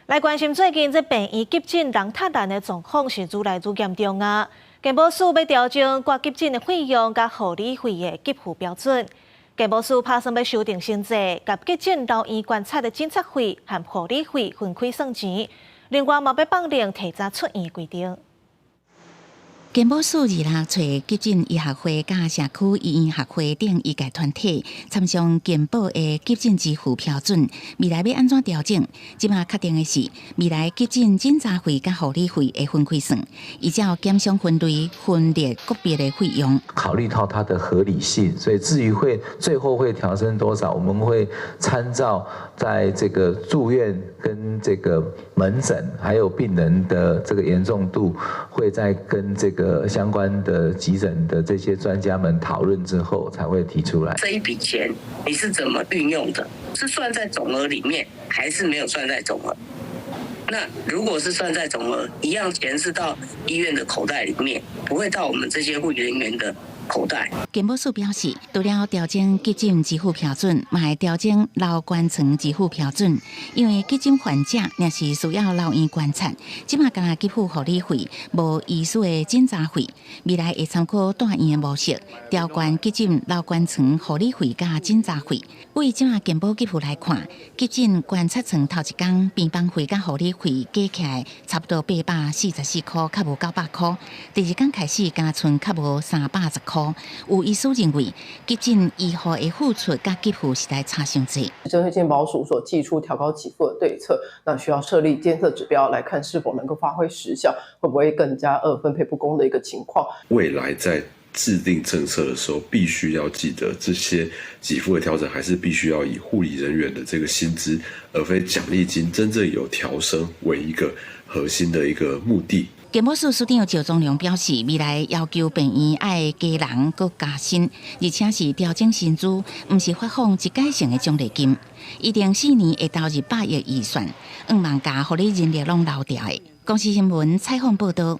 来关心最近这病院急诊人塌难的状况是愈来愈严重啊！健保署要调整挂急诊的费用甲护理费的给付标准。健保署打算要修订新制，甲急诊留院观察的检测费和护理费分开算钱。另外，嘛要放令提早出院规定。健保署26找急诊医学会甲社区医院学会等医界团体参详健保的急诊支付标准，未来要安怎调整？即马确定的是，未来急诊检查费甲护理费会分开算，依照减伤分类分列个别的费用，考虑到它的合理性，所以至于最后会调升多少，我们会参照在这个住院跟这个门诊还有病人的这个严重度，会再跟这个相关的急诊的这些专家们讨论之后，才会提出来。这一笔钱你是怎么运用的？是算在总额里面，还是没有算在总额？那如果是算在总额，一样钱是到医院的口袋里面，不会到我们这些护理人员的口袋。健保署表示，除了调整急诊支付标准，嘛会调整留观层支付标准。因为急诊患者若是需要留院观察，即马敢若给付护理费，无医师的检查费。未来会参考大院的模式，调悬急诊留观层护理费甲检查费。为即马健保给付来看，急诊观察层头一天病房费甲护理费加起来差不多844块，较无900块。第二天开始，加剩较无310块。有医师认为，急诊医护的付出甲给付实在差伤济。针对健保署所寄出调高给付的对策，那需要设立监测指标来看是否能够发挥实效，会不会更加分配不公的一个情况。未来在制定政策的时候，必须要记得这些给付的调整，还是必须要以护理人员的这个薪资，而非奖励金真正有调升为一个核心的一个目的。健保署署长赵宗良表示，未来要求病院爱加人佮加薪，而且是调整薪资，毋是发放一届性的奖励金。一定4年会投入100亿预算，2万家护理人力拢留掉的。公视新闻采访报道。